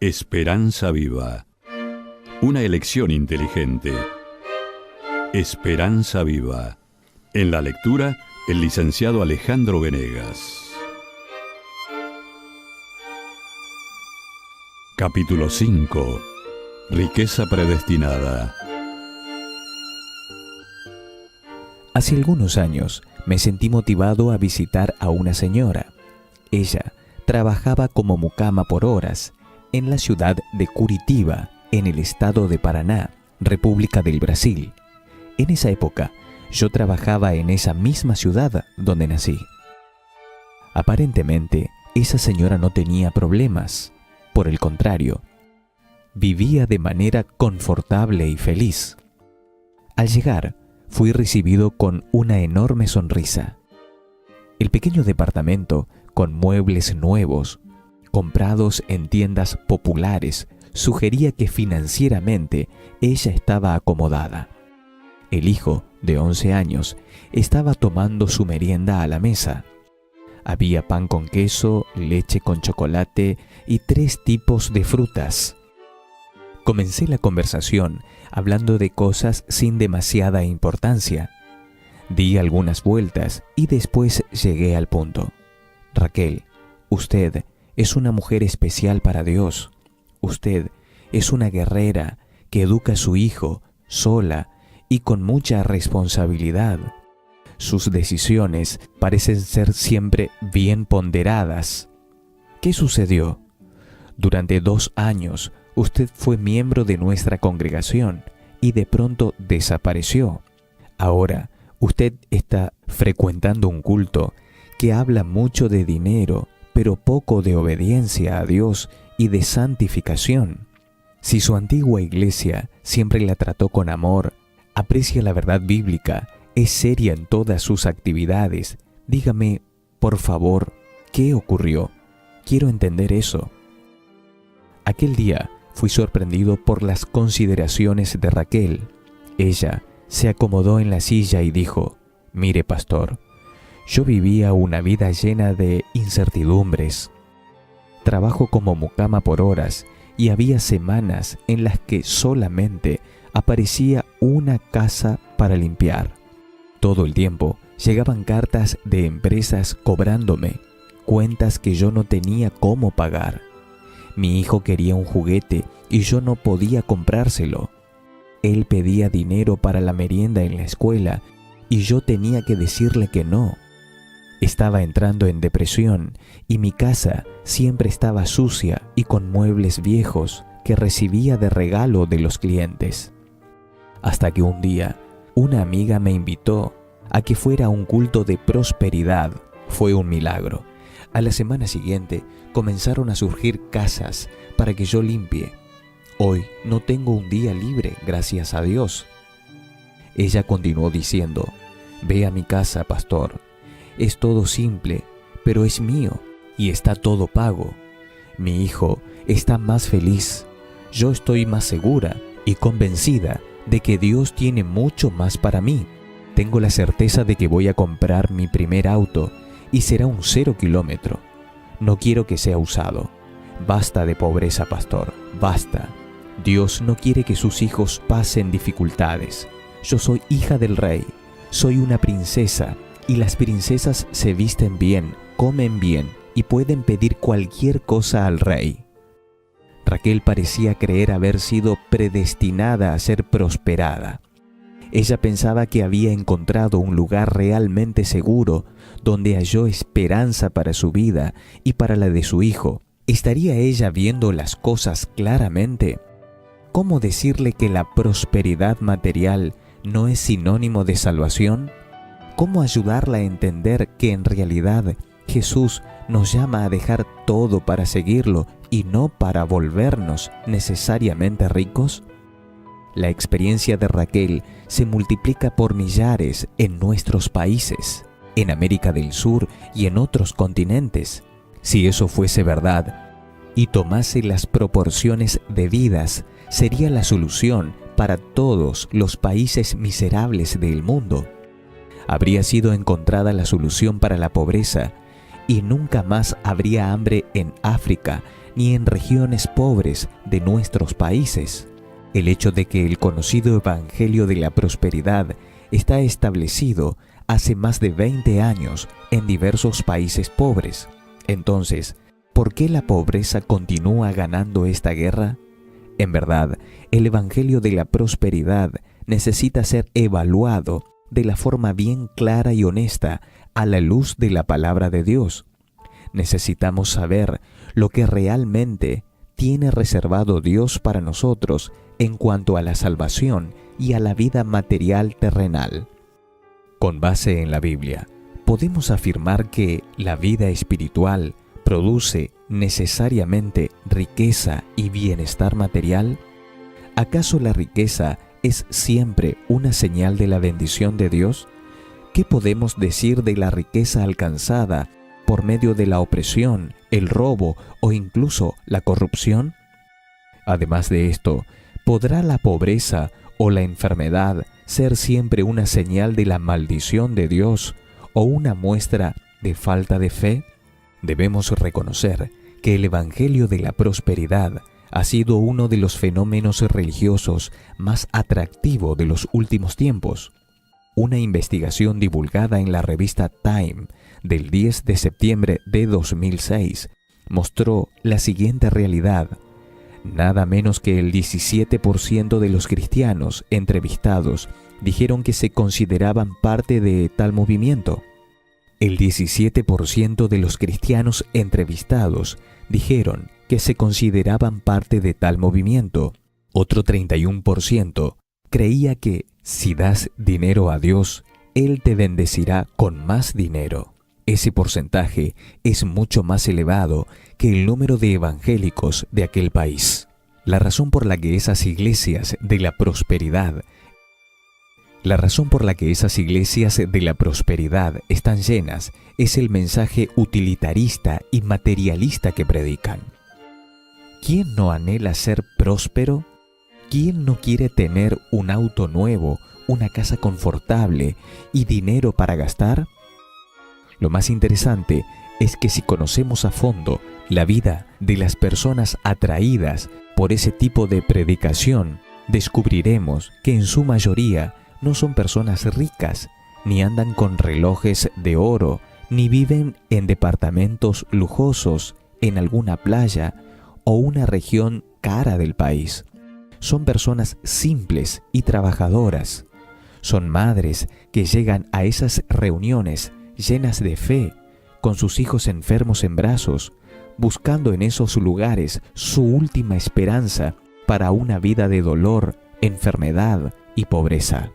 Esperanza Viva. Una elección inteligente. Esperanza Viva. En la lectura, el licenciado Alejandro Venegas. Capítulo 5. Riqueza predestinada. Hace algunos años me sentí motivado a visitar a una señora. Ella trabajaba como mucama por horas en la ciudad de Curitiba, en el estado de Paraná, República del Brasil. En esa época, yo trabajaba en esa misma ciudad donde nací. Aparentemente, esa señora no tenía problemas. Por el contrario, vivía de manera confortable y feliz. Al llegar, fui recibido con una enorme sonrisa. El pequeño departamento, con muebles nuevos, comprados en tiendas populares, sugería que financieramente ella estaba acomodada. El hijo, de 11 años, estaba tomando su merienda a la mesa. Había pan con queso, leche con chocolate y 3 tipos de frutas. Comencé la conversación hablando de cosas sin demasiada importancia. Di algunas vueltas y después llegué al punto. Raquel, usted es una mujer especial para Dios. Usted es una guerrera que educa a su hijo sola y con mucha responsabilidad. Sus decisiones parecen ser siempre bien ponderadas. ¿Qué sucedió? Durante 2 años, usted fue miembro de nuestra congregación y de pronto desapareció. Ahora, usted está frecuentando un culto que habla mucho de dinero, pero poco de obediencia a Dios y de santificación. Si su antigua iglesia siempre la trató con amor, aprecia la verdad bíblica, es seria en todas sus actividades, dígame, por favor, ¿qué ocurrió? Quiero entender eso. Aquel día fui sorprendido por las consideraciones de Raquel. Ella se acomodó en la silla y dijo: «Mire, pastor, yo vivía una vida llena de incertidumbres. Trabajo como mucama por horas y había semanas en las que solamente aparecía una casa para limpiar. Todo el tiempo llegaban cartas de empresas cobrándome, cuentas que yo no tenía cómo pagar. Mi hijo quería un juguete y yo no podía comprárselo. Él pedía dinero para la merienda en la escuela y yo tenía que decirle que no. Estaba entrando en depresión y mi casa siempre estaba sucia y con muebles viejos que recibía de regalo de los clientes. Hasta que un día, una amiga me invitó a que fuera a un culto de prosperidad. Fue un milagro. A la semana siguiente comenzaron a surgir casas para que yo limpie. Hoy no tengo un día libre, gracias a Dios». Ella continuó diciendo: «Ve a mi casa, pastor. Es todo simple, pero es mío y está todo pago. Mi hijo está más feliz. Yo estoy más segura y convencida de que Dios tiene mucho más para mí. Tengo la certeza de que voy a comprar mi primer auto y será un 0 kilómetro. No quiero que sea usado. Basta de pobreza, pastor, basta. Dios no quiere que sus hijos pasen dificultades. Yo soy hija del rey, soy una princesa y las princesas se visten bien, comen bien y pueden pedir cualquier cosa al rey». Raquel parecía creer haber sido predestinada a ser prosperada. Ella pensaba que había encontrado un lugar realmente seguro donde halló esperanza para su vida y para la de su hijo. ¿Estaría ella viendo las cosas claramente? ¿Cómo decirle que la prosperidad material no es sinónimo de salvación? ¿Cómo ayudarla a entender que en realidad Jesús nos llama a dejar todo para seguirlo y no para volvernos necesariamente ricos? La experiencia de Raquel se multiplica por millares en nuestros países, en América del Sur y en otros continentes. Si eso fuese verdad y tomase las proporciones debidas, sería la solución para todos los países miserables del mundo. Habría sido encontrada la solución para la pobreza y nunca más habría hambre en África ni en regiones pobres de nuestros países. El hecho de que el conocido Evangelio de la Prosperidad está establecido hace más de 20 años en diversos países pobres. Entonces, ¿por qué la pobreza continúa ganando esta guerra? En verdad, el Evangelio de la Prosperidad necesita ser evaluado de la forma bien clara y honesta a la luz de la palabra de Dios. Necesitamos saber lo que realmente tiene reservado Dios para nosotros en cuanto a la salvación y a la vida material terrenal. Con base en la Biblia, podemos afirmar que la vida espiritual produce necesariamente riqueza y bienestar material. ¿Acaso la riqueza es siempre una señal de la bendición de Dios? ¿Qué podemos decir de la riqueza alcanzada por medio de la opresión, el robo o incluso la corrupción? Además de esto, ¿podrá la pobreza o la enfermedad ser siempre una señal de la maldición de Dios o una muestra de falta de fe? Debemos reconocer que el Evangelio de la Prosperidad ha sido uno de los fenómenos religiosos más atractivos de los últimos tiempos. Una investigación divulgada en la revista Time del 10 de septiembre de 2006 mostró la siguiente realidad. Nada menos que el 17% de los cristianos entrevistados dijeron que se consideraban parte de tal movimiento. El 17% de los cristianos entrevistados dijeron que se consideraban parte de tal movimiento. Otro 31% creía que si das dinero a Dios, Él te bendecirá con más dinero. Ese porcentaje es mucho más elevado que el número de evangélicos de aquel país. La razón por la que esas iglesias de la prosperidad están llenas es el mensaje utilitarista y materialista que predican. ¿Quién no anhela ser próspero? ¿Quién no quiere tener un auto nuevo, una casa confortable y dinero para gastar? Lo más interesante es que si conocemos a fondo la vida de las personas atraídas por ese tipo de predicación, descubriremos que en su mayoría no son personas ricas, ni andan con relojes de oro, ni viven en departamentos lujosos en alguna playa o una región cara del país. Son personas simples y trabajadoras. Son madres que llegan a esas reuniones llenas de fe, con sus hijos enfermos en brazos, buscando en esos lugares su última esperanza para una vida de dolor, enfermedad y pobreza.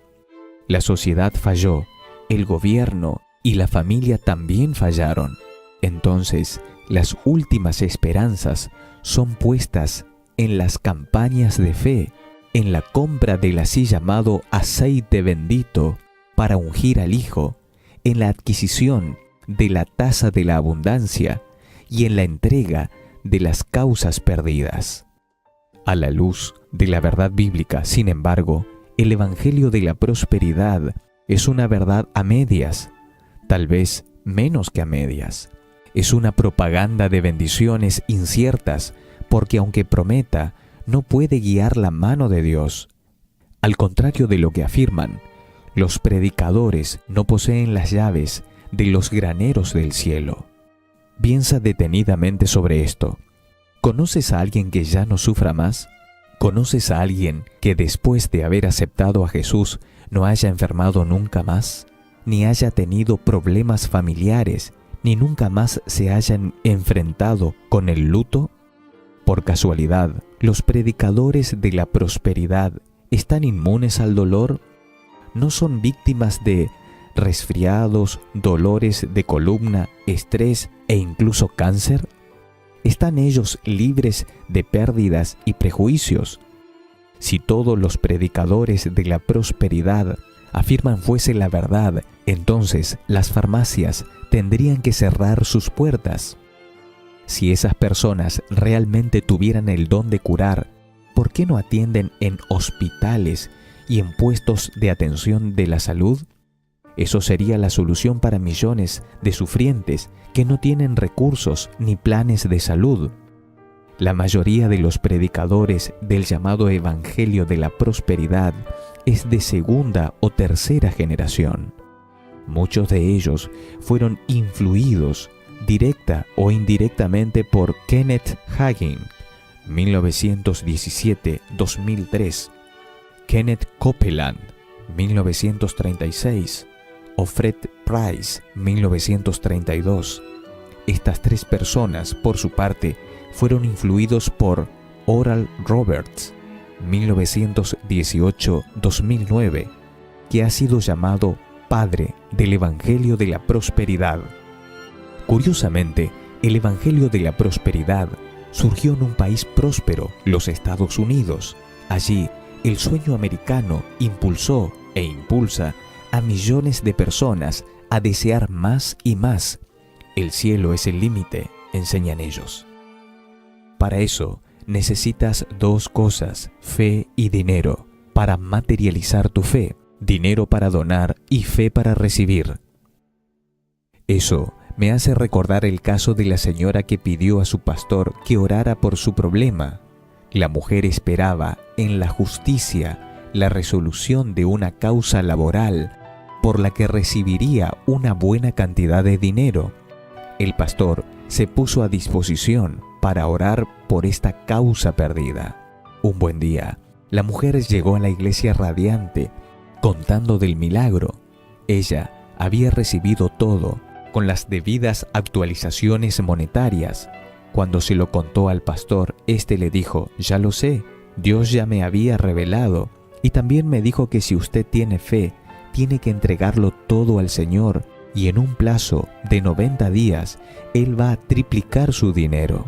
La sociedad falló, el gobierno y la familia también fallaron. Entonces, las últimas esperanzas son puestas en las campañas de fe, en la compra del así llamado aceite bendito para ungir al Hijo, en la adquisición de la taza de la abundancia y en la entrega de las causas perdidas. A la luz de la verdad bíblica, sin embargo, el Evangelio de la Prosperidad es una verdad a medias, tal vez menos que a medias. Es una propaganda de bendiciones inciertas, porque aunque prometa, no puede guiar la mano de Dios. Al contrario de lo que afirman, los predicadores no poseen las llaves de los graneros del cielo. Piensa detenidamente sobre esto. ¿Conoces a alguien que ya no sufra más? ¿Conoces a alguien que después de haber aceptado a Jesús no haya enfermado nunca más, ni haya tenido problemas familiares, ni nunca más se hayan enfrentado con el luto? Por casualidad, ¿los predicadores de la prosperidad están inmunes al dolor? ¿No son víctimas de resfriados, dolores de columna, estrés e incluso cáncer? ¿Están ellos libres de pérdidas y prejuicios? Si todos los predicadores de la prosperidad afirman fuese la verdad, entonces las farmacias tendrían que cerrar sus puertas. Si esas personas realmente tuvieran el don de curar, ¿por qué no atienden en hospitales y en puestos de atención de la salud? Eso sería la solución para millones de sufrientes que no tienen recursos ni planes de salud. La mayoría de los predicadores del llamado Evangelio de la Prosperidad es de segunda o tercera generación. Muchos de ellos fueron influidos directa o indirectamente por Kenneth Hagin, 1917-2003, Kenneth Copeland, 1936, o Fred Price, 1932. Estas tres personas, por su parte, fueron influidos por Oral Roberts, 1918-2009, que ha sido llamado padre del Evangelio de la Prosperidad. Curiosamente, el Evangelio de la Prosperidad surgió en un país próspero, los Estados Unidos. Allí, el sueño americano impulsó e impulsa a millones de personas a desear más y más. El cielo es el límite, enseñan ellos. Para eso, necesitas dos cosas, fe y dinero, para materializar tu fe, dinero para donar y fe para recibir. Eso me hace recordar el caso de la señora que pidió a su pastor que orara por su problema. La mujer esperaba en la justicia la resolución de una causa laboral por la que recibiría una buena cantidad de dinero. El pastor se puso a disposición para orar por esta causa perdida. Un buen día, la mujer llegó a la iglesia radiante, contando del milagro. Ella había recibido todo, con las debidas actualizaciones monetarias. Cuando se lo contó al pastor, éste le dijo: «Ya lo sé, Dios ya me había revelado, y también me dijo que si usted tiene fe, tiene que entregarlo todo al Señor, y en un plazo de 90 días, Él va a triplicar su dinero.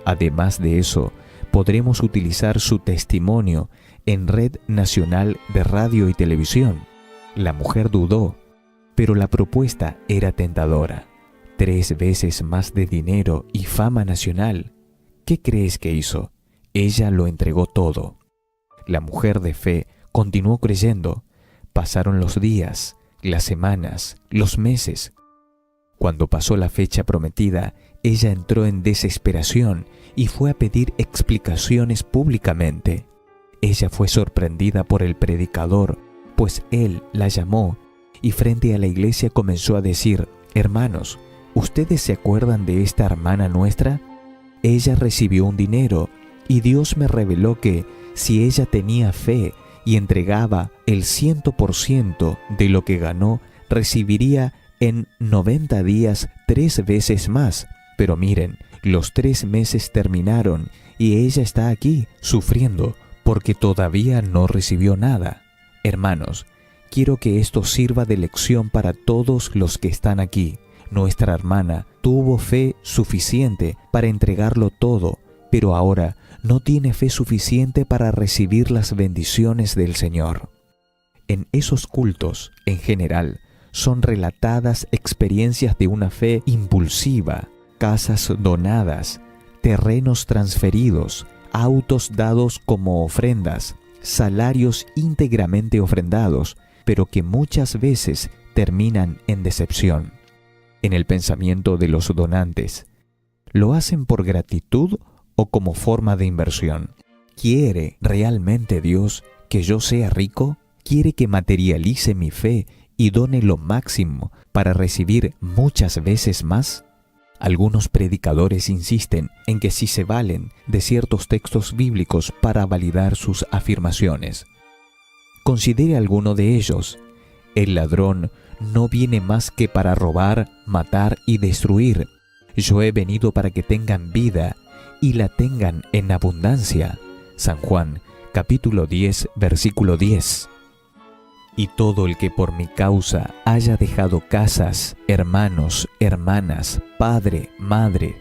Además de eso, podremos utilizar su testimonio en Red Nacional de Radio y Televisión». La mujer dudó, pero la propuesta era tentadora. 3 veces más de dinero y fama nacional. ¿Qué crees que hizo? Ella lo entregó todo. La mujer de fe continuó creyendo. Pasaron los días, las semanas, los meses. Cuando pasó la fecha prometida, ella entró en desesperación y fue a pedir explicaciones públicamente. Ella fue sorprendida por el predicador, pues él la llamó y frente a la iglesia comenzó a decir: «Hermanos, ¿ustedes se acuerdan de esta hermana nuestra? Ella recibió un dinero y Dios me reveló que si ella tenía fe y entregaba el 100% de lo que ganó, recibiría en 90 días 3 veces más. Pero miren, los 3 meses terminaron y ella está aquí sufriendo porque todavía no recibió nada». Hermanos, quiero que esto sirva de lección para todos los que están aquí. Nuestra hermana tuvo fe suficiente para entregarlo todo, pero ahora no tiene fe suficiente para recibir las bendiciones del Señor. En esos cultos, en general, son relatadas experiencias de una fe impulsiva, casas donadas, terrenos transferidos, autos dados como ofrendas, salarios íntegramente ofrendados, pero que muchas veces terminan en decepción. En el pensamiento de los donantes, ¿lo hacen por gratitud o como forma de inversión? ¿Quiere realmente Dios que yo sea rico? ¿Quiere que materialice mi fe y done lo máximo para recibir muchas veces más? Algunos predicadores insisten en que sí se valen de ciertos textos bíblicos para validar sus afirmaciones. Considere alguno de ellos. El ladrón no viene más que para robar, matar y destruir. Yo he venido para que tengan vida y la tengan en abundancia. San Juan, capítulo 10, versículo 10. Y todo el que por mi causa haya dejado casas, hermanos, hermanas, padre, madre,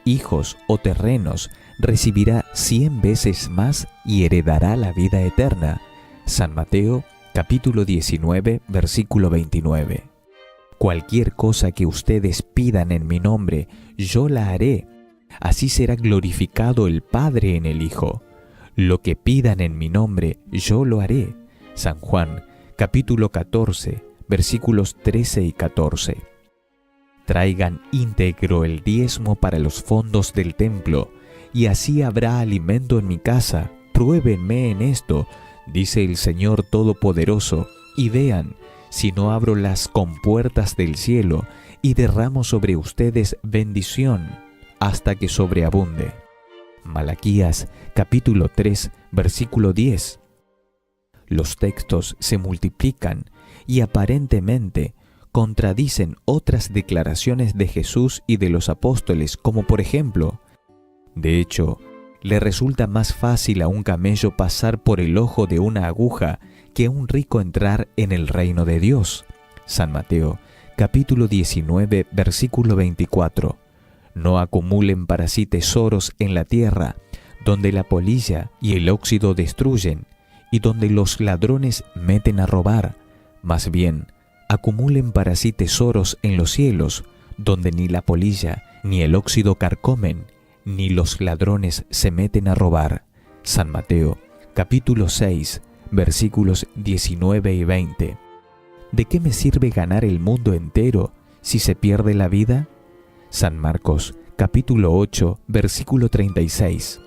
hijos o terrenos, recibirá 100 veces más y heredará la vida eterna. San Mateo, capítulo 19, versículo 29. Cualquier cosa que ustedes pidan en mi nombre, yo la haré. Así será glorificado el Padre en el Hijo. Lo que pidan en mi nombre, yo lo haré. San Juan, capítulo 14, versículos 13 y 14. Traigan íntegro el diezmo para los fondos del templo, y así habrá alimento en mi casa. Pruébenme en esto, dice el Señor Todopoderoso, y vean si no abro las compuertas del cielo y derramo sobre ustedes bendición hasta que sobreabunde. Malaquías capítulo 3, versículo 10. Los textos se multiplican y aparentemente contradicen otras declaraciones de Jesús y de los apóstoles, como por ejemplo, de hecho, le resulta más fácil a un camello pasar por el ojo de una aguja que a un rico entrar en el reino de Dios. San Mateo, capítulo 19, versículo 24. No acumulen para sí tesoros en la tierra, donde la polilla y el óxido destruyen, y donde los ladrones meten a robar. Más bien, acumulen para sí tesoros en los cielos, donde ni la polilla ni el óxido carcomen, ni los ladrones se meten a robar. San Mateo, capítulo 6, versículos 19 y 20. ¿De qué me sirve ganar el mundo entero si se pierde la vida? San Marcos, capítulo 8, versículo 36.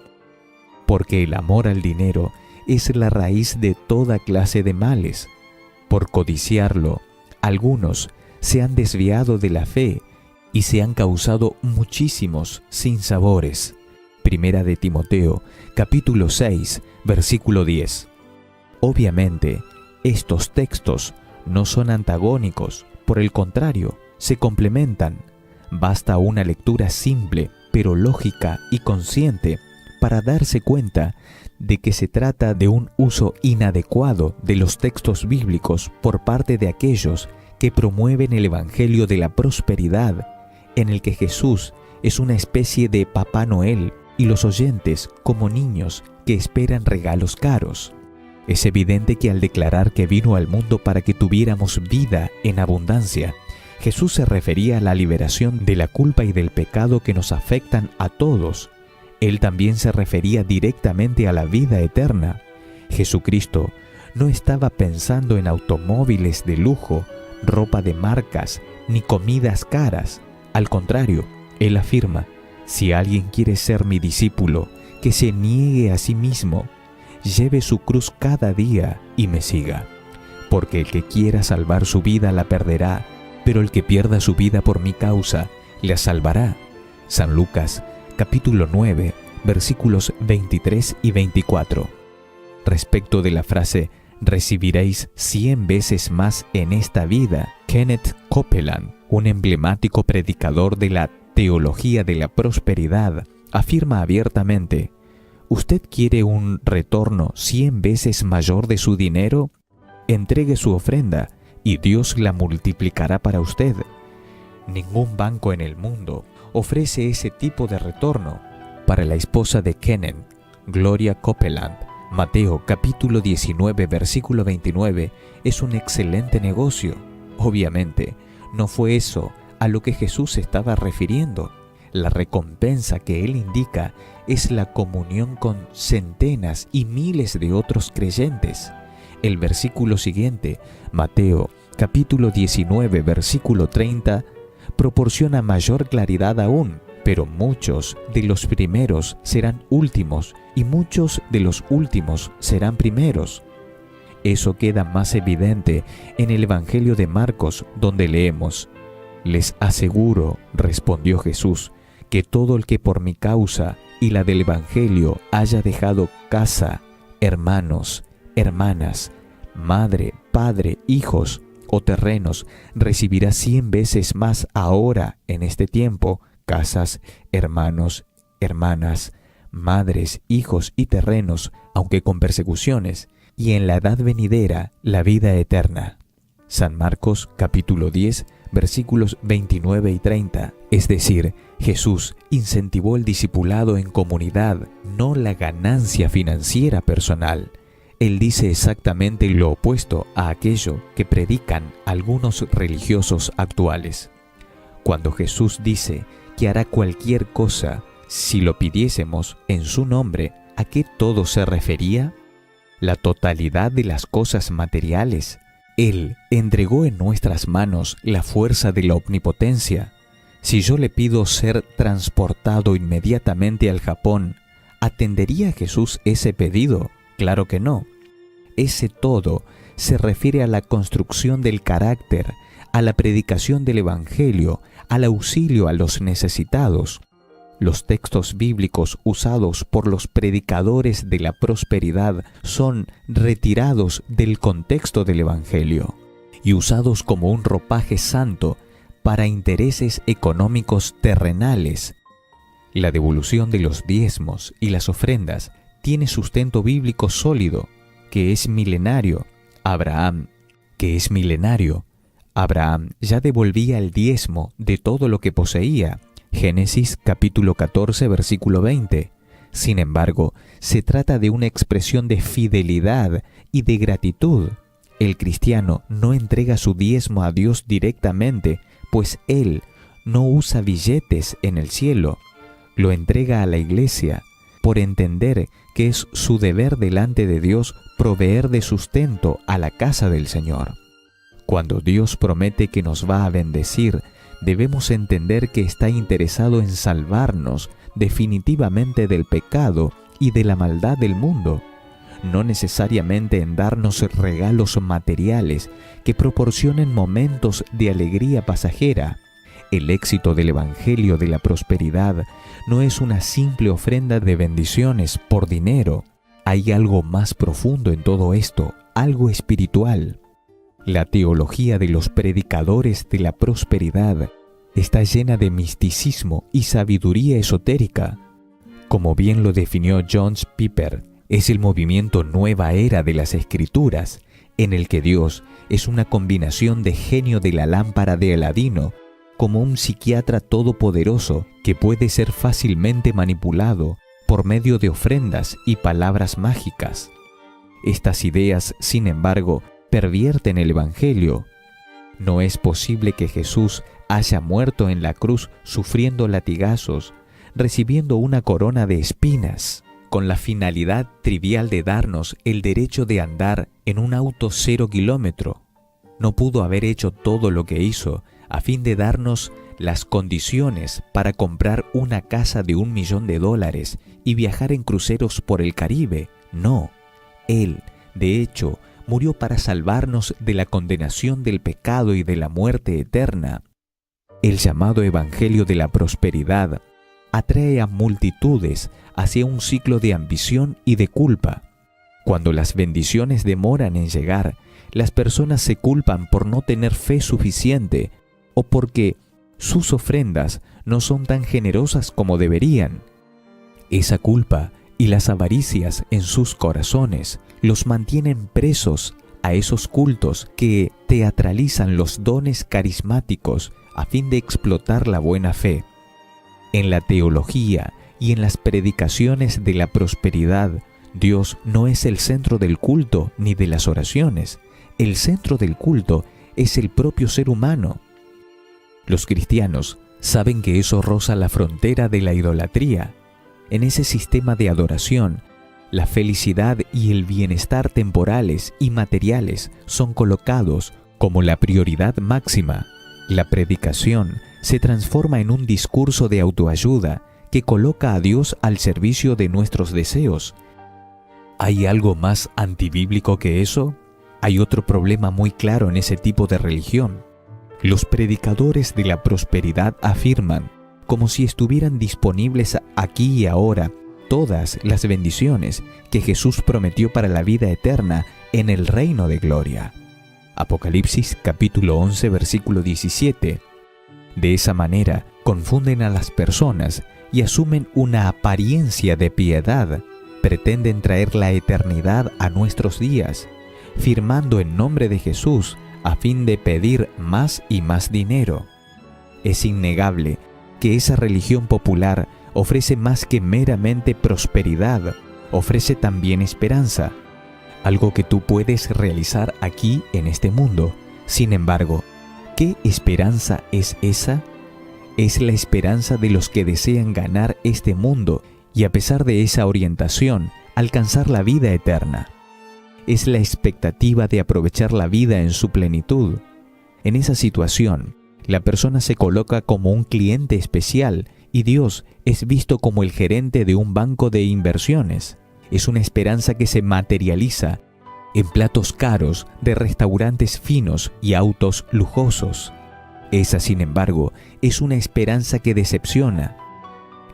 Porque el amor al dinero es la raíz de toda clase de males. Por codiciarlo, algunos se han desviado de la fe y se han causado muchísimos sinsabores. Primera de Timoteo, capítulo 6, versículo 10. Obviamente, estos textos no son antagónicos, por el contrario, se complementan. Basta una lectura simple, pero lógica y consciente, para darse cuenta de que se trata de un uso inadecuado de los textos bíblicos por parte de aquellos que promueven el Evangelio de la prosperidad, en el que Jesús es una especie de Papá Noel y los oyentes como niños que esperan regalos caros. Es evidente que al declarar que vino al mundo para que tuviéramos vida en abundancia, Jesús se refería a la liberación de la culpa y del pecado que nos afectan a todos. Él también se refería directamente a la vida eterna. Jesucristo no estaba pensando en automóviles de lujo, ropa de marcas, ni comidas caras. Al contrario, Él afirma, si alguien quiere ser mi discípulo, que se niegue a sí mismo, lleve su cruz cada día y me siga. Porque el que quiera salvar su vida la perderá, pero el que pierda su vida por mi causa, la salvará. San Lucas, capítulo 9, versículos 23 y 24. Respecto de la frase, recibiréis 100 veces más en esta vida, Kenneth Copeland, un emblemático predicador de la teología de la prosperidad, afirma abiertamente, ¿usted quiere un retorno 100 veces mayor de su dinero? Entregue su ofrenda y Dios la multiplicará para usted. Ningún banco en el mundo ofrece ese tipo de retorno. Para la esposa de Kenneth, Gloria Copeland, Mateo capítulo 19, versículo 29, es un excelente negocio. Obviamente, no fue eso a lo que Jesús se estaba refiriendo. La recompensa que él indica es la comunión con centenas y miles de otros creyentes. El versículo siguiente, Mateo capítulo 19, versículo 30, proporciona mayor claridad aún, pero muchos de los primeros serán últimos y muchos de los últimos serán primeros. Eso queda más evidente en el Evangelio de Marcos, donde leemos, les aseguro, respondió Jesús, que todo el que por mi causa y la del Evangelio haya dejado casa, hermanos, hermanas, madre, padre, hijos o terrenos, recibirá 100 veces más ahora en este tiempo, casas, hermanos, hermanas, madres, hijos y terrenos, aunque con persecuciones, y en la edad venidera la vida eterna. San Marcos capítulo 10, versículos 29 y 30. Es decir, Jesús incentivó el discipulado en comunidad, no la ganancia financiera personal. Él dice exactamente lo opuesto a aquello que predican algunos religiosos actuales. Cuando Jesús dice que hará cualquier cosa si lo pidiésemos en su nombre, ¿a qué todo se refería? La totalidad de las cosas materiales. Él entregó en nuestras manos la fuerza de la omnipotencia. Si yo le pido ser transportado inmediatamente al Japón, ¿atendería Jesús ese pedido? Claro que no. Ese todo se refiere a la construcción del carácter, a la predicación del Evangelio, al auxilio a los necesitados. Los textos bíblicos usados por los predicadores de la prosperidad son retirados del contexto del Evangelio y usados como un ropaje santo para intereses económicos terrenales. La devolución de los diezmos y las ofrendas tiene sustento bíblico sólido, que es milenario. Abraham ya devolvía el diezmo de todo lo que poseía. Génesis capítulo 14, versículo 20. Sin embargo, se trata de una expresión de fidelidad y de gratitud. El cristiano no entrega su diezmo a Dios directamente, pues Él no usa billetes en el cielo. Lo entrega a la iglesia, por entender que es su deber delante de Dios proveer de sustento a la casa del Señor. Cuando Dios promete que nos va a bendecir, debemos entender que está interesado en salvarnos definitivamente del pecado y de la maldad del mundo, no necesariamente en darnos regalos materiales que proporcionen momentos de alegría pasajera. El éxito del Evangelio de la prosperidad no es una simple ofrenda de bendiciones por dinero. Hay algo más profundo en todo esto, algo espiritual. La teología de los predicadores de la prosperidad está llena de misticismo y sabiduría esotérica. Como bien lo definió John Piper, es el movimiento Nueva Era de las Escrituras, en el que Dios es una combinación de genio de la lámpara de Aladino, como un psiquiatra todopoderoso que puede ser fácilmente manipulado por medio de ofrendas y palabras mágicas. Estas ideas, sin embargo, pervierten el Evangelio. No es posible que Jesús haya muerto en la cruz sufriendo latigazos, recibiendo una corona de espinas, con la finalidad trivial de darnos el derecho de andar en un auto 0 kilómetro. No pudo haber hecho todo lo que hizo a fin de darnos las condiciones para comprar una casa de $1 millón y viajar en cruceros por el Caribe. No, Él, de hecho, murió para salvarnos de la condenación del pecado y de la muerte eterna. El llamado Evangelio de la prosperidad atrae a multitudes hacia un ciclo de ambición y de culpa. Cuando las bendiciones demoran en llegar, las personas se culpan por no tener fe suficiente o porque sus ofrendas no son tan generosas como deberían. Esa culpa y las avaricias en sus corazones los mantienen presos a esos cultos que teatralizan los dones carismáticos a fin de explotar la buena fe. En la teología y en las predicaciones de la prosperidad, Dios no es el centro del culto ni de las oraciones. El centro del culto es el propio ser humano. Los cristianos saben que eso roza la frontera de la idolatría. En ese sistema de adoración, la felicidad y el bienestar temporales y materiales son colocados como la prioridad máxima. La predicación se transforma en un discurso de autoayuda que coloca a Dios al servicio de nuestros deseos. ¿Hay algo más antibíblico que eso? Hay otro problema muy claro en ese tipo de religión. Los predicadores de la prosperidad afirman, como si estuvieran disponibles aquí y ahora, todas las bendiciones que Jesús prometió para la vida eterna en el reino de gloria. Apocalipsis capítulo 11, versículo 17. De esa manera, confunden a las personas y asumen una apariencia de piedad. Pretenden traer la eternidad a nuestros días, firmando en nombre de Jesús a fin de pedir más y más dinero. Es innegable que esa religión popular ofrece más que meramente prosperidad, ofrece también esperanza, algo que tú puedes realizar aquí en este mundo. Sin embargo, ¿qué esperanza es esa? Es la esperanza de los que desean ganar este mundo y, a pesar de esa orientación, alcanzar la vida eterna. Es la expectativa de aprovechar la vida en su plenitud. En esa situación, La persona se coloca como un cliente especial y Dios es visto como el gerente de un banco de inversiones. Es una esperanza que se materializa en platos caros de restaurantes finos y autos lujosos. Esa, sin embargo, es una esperanza que decepciona.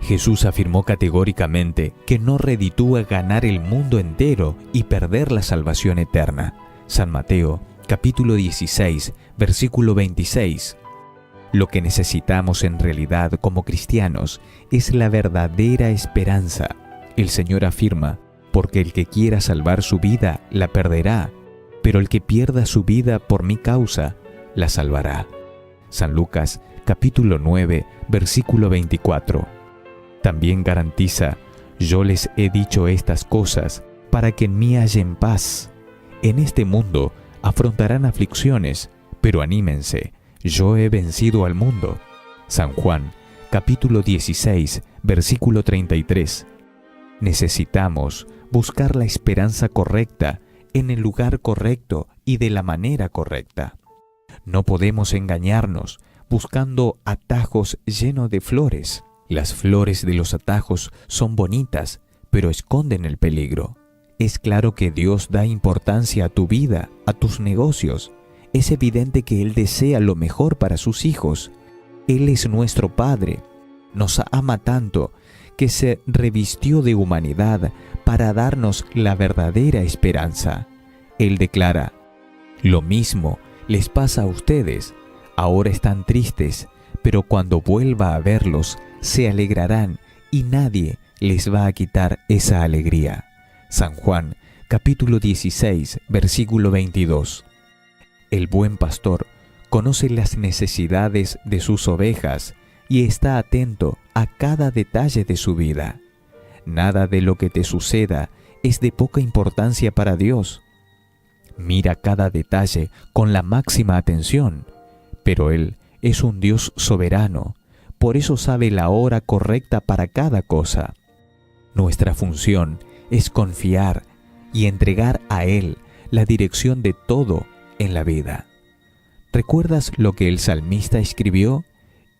Jesús afirmó categóricamente que no reditúa ganar el mundo entero y perder la salvación eterna. San Mateo, capítulo 16, versículo 26. Lo que necesitamos en realidad como cristianos es la verdadera esperanza. El Señor afirma, porque el que quiera salvar su vida la perderá, pero el que pierda su vida por mi causa la salvará. San Lucas, capítulo 9, versículo 24. También garantiza, yo les he dicho estas cosas para que en mí hallen paz. En este mundo afrontarán aflicciones, pero anímense, yo he vencido al mundo. San Juan, capítulo 16, versículo 33. Necesitamos buscar la esperanza correcta en el lugar correcto y de la manera correcta. No podemos engañarnos buscando atajos llenos de flores. Las flores de los atajos son bonitas, pero esconden el peligro. Es claro que Dios da importancia a tu vida, a tus negocios. Es evidente que Él desea lo mejor para sus hijos. Él es nuestro Padre. Nos ama tanto que se revistió de humanidad para darnos la verdadera esperanza. Él declara, lo mismo les pasa a ustedes. Ahora están tristes, pero cuando vuelva a verlos, se alegrarán y nadie les va a quitar esa alegría. San Juan, capítulo 16, versículo 22. El buen pastor conoce las necesidades de sus ovejas y está atento a cada detalle de su vida. Nada de lo que te suceda es de poca importancia para Dios. Mira cada detalle con la máxima atención, pero Él es un Dios soberano, por eso sabe la hora correcta para cada cosa. Nuestra función es confiar y entregar a Él la dirección de todo en la vida. ¿Recuerdas lo que el salmista escribió?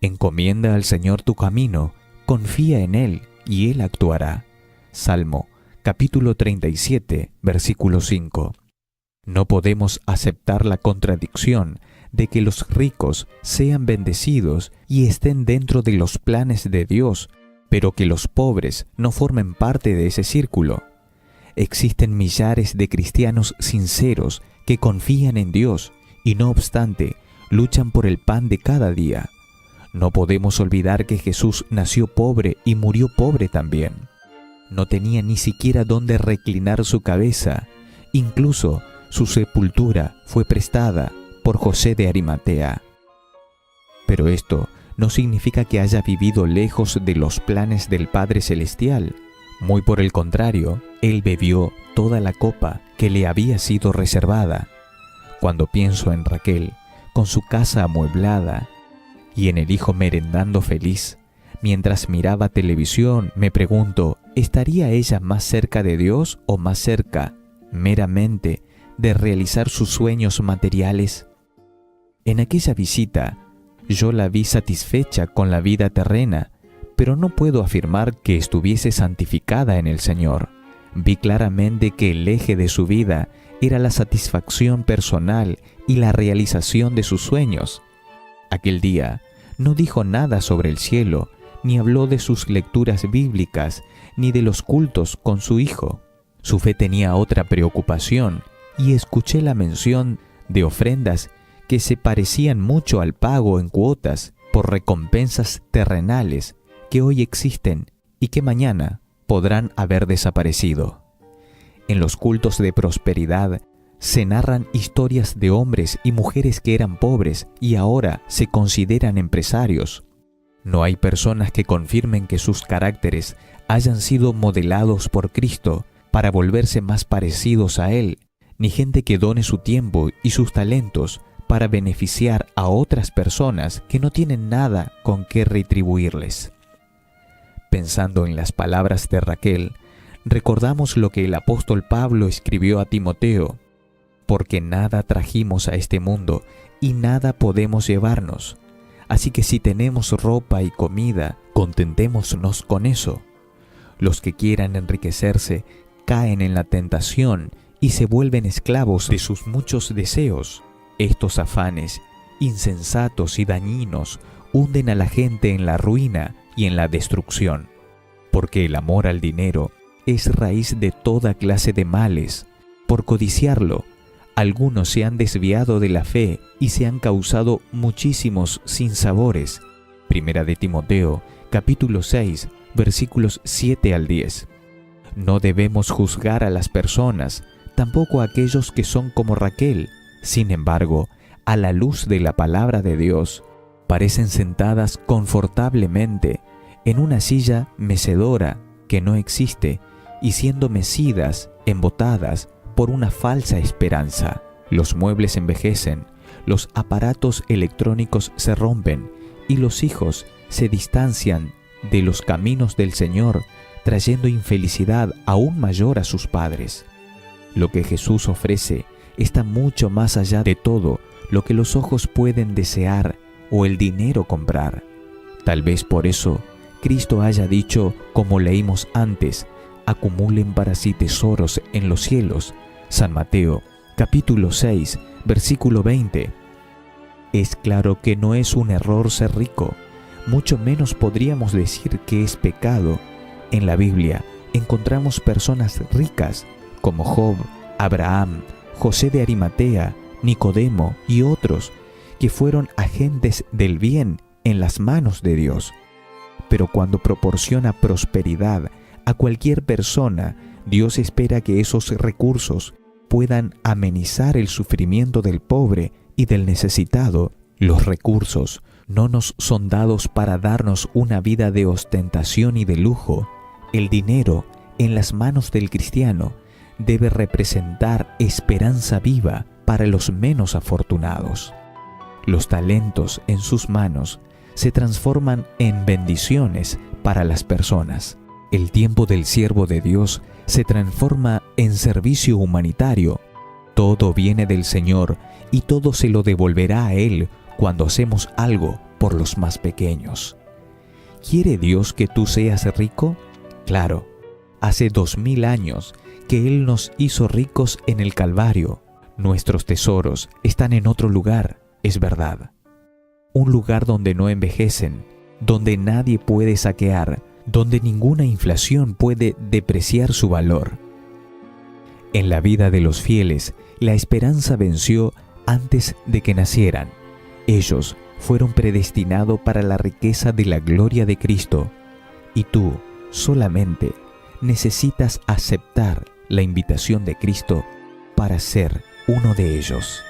Encomienda al Señor tu camino, confía en Él y Él actuará. Salmo, capítulo 37, versículo 5. No podemos aceptar la contradicción de que los ricos sean bendecidos y estén dentro de los planes de Dios, pero que los pobres no formen parte de ese círculo. Existen millares de cristianos sinceros que confían en Dios y no obstante luchan por el pan de cada día. No podemos olvidar que Jesús nació pobre y murió pobre también. No tenía ni siquiera dónde reclinar su cabeza. Incluso su sepultura fue prestada por José de Arimatea. Pero esto no significa que haya vivido lejos de los planes del Padre Celestial. Muy por el contrario, Él bebió toda la copa que le había sido reservada. Cuando pienso en Raquel, con su casa amueblada, y en el hijo merendando feliz, mientras miraba televisión, me pregunto, ¿estaría ella más cerca de Dios o más cerca, meramente, de realizar sus sueños materiales? En aquella visita, yo la vi satisfecha con la vida terrena, pero no puedo afirmar que estuviese santificada en el Señor. Vi claramente que el eje de su vida era la satisfacción personal y la realización de sus sueños. Aquel día no dijo nada sobre el cielo, ni habló de sus lecturas bíblicas, ni de los cultos con su hijo. Su fe tenía otra preocupación, y escuché la mención de ofrendas que se parecían mucho al pago en cuotas por recompensas terrenales que hoy existen y que mañana podrán haber desaparecido. En los cultos de prosperidad se narran historias de hombres y mujeres que eran pobres y ahora se consideran empresarios. No hay personas que confirmen que sus caracteres hayan sido modelados por Cristo para volverse más parecidos a Él, ni gente que done su tiempo y sus talentos para beneficiar a otras personas que no tienen nada con qué retribuirles. Pensando en las palabras de Raquel, recordamos lo que el apóstol Pablo escribió a Timoteo: porque nada trajimos a este mundo y nada podemos llevarnos. Así que si tenemos ropa y comida, contentémonos con eso. Los que quieran enriquecerse caen en la tentación y se vuelven esclavos de sus muchos deseos. Estos afanes, insensatos y dañinos, hunden a la gente en la ruina y en la destrucción. Porque el amor al dinero es raíz de toda clase de males. Por codiciarlo, algunos se han desviado de la fe y se han causado muchísimos sinsabores. Primera de Timoteo, capítulo 6, versículos 7 al 10. No debemos juzgar a las personas, tampoco a aquellos que son como Raquel. Sin embargo, a la luz de la palabra de Dios, parecen sentadas confortablemente en una silla mecedora que no existe y siendo mecidas, embotadas por una falsa esperanza. Los muebles envejecen, los aparatos electrónicos se rompen y los hijos se distancian de los caminos del Señor, trayendo infelicidad aún mayor a sus padres. Lo que Jesús ofrece está mucho más allá de todo lo que los ojos pueden desear o el dinero comprar. Tal vez por eso Cristo haya dicho, como leímos antes, acumulen para sí tesoros en los cielos. San Mateo, capítulo 6, versículo 20. Es claro que no es un error ser rico, mucho menos podríamos decir que es pecado. En la Biblia encontramos personas ricas como Job, Abraham, José de Arimatea, Nicodemo y otros que fueron agentes del bien en las manos de Dios. Pero cuando proporciona prosperidad a cualquier persona, Dios espera que esos recursos puedan amenizar el sufrimiento del pobre y del necesitado. Los recursos no nos son dados para darnos una vida de ostentación y de lujo. El dinero en las manos del cristiano debe representar esperanza viva para los menos afortunados. Los talentos en sus manos se transforman en bendiciones para las personas. El tiempo del siervo de Dios se transforma en servicio humanitario. Todo viene del Señor y todo se lo devolverá a Él cuando hacemos algo por los más pequeños. ¿Quiere Dios que tú seas rico? Claro, hace 2000 años que Él nos hizo ricos en el Calvario. Nuestros tesoros están en otro lugar, es verdad. Un lugar donde no envejecen, donde nadie puede saquear, donde ninguna inflación puede depreciar su valor. En la vida de los fieles, la esperanza venció antes de que nacieran. Ellos fueron predestinados para la riqueza de la gloria de Cristo, y tú solamente necesitas aceptar la invitación de Cristo para ser uno de ellos.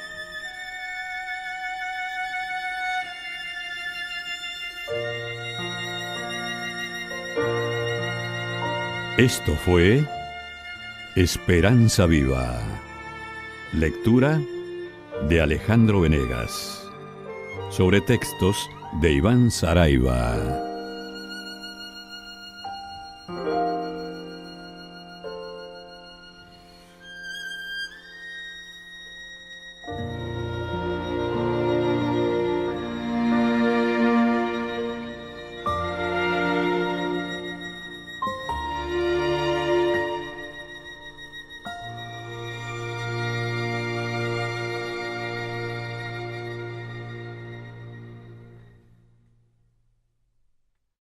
Esto fue Esperanza Viva. Lectura de Alejandro Venegas. Sobre textos de Iván Saraiva.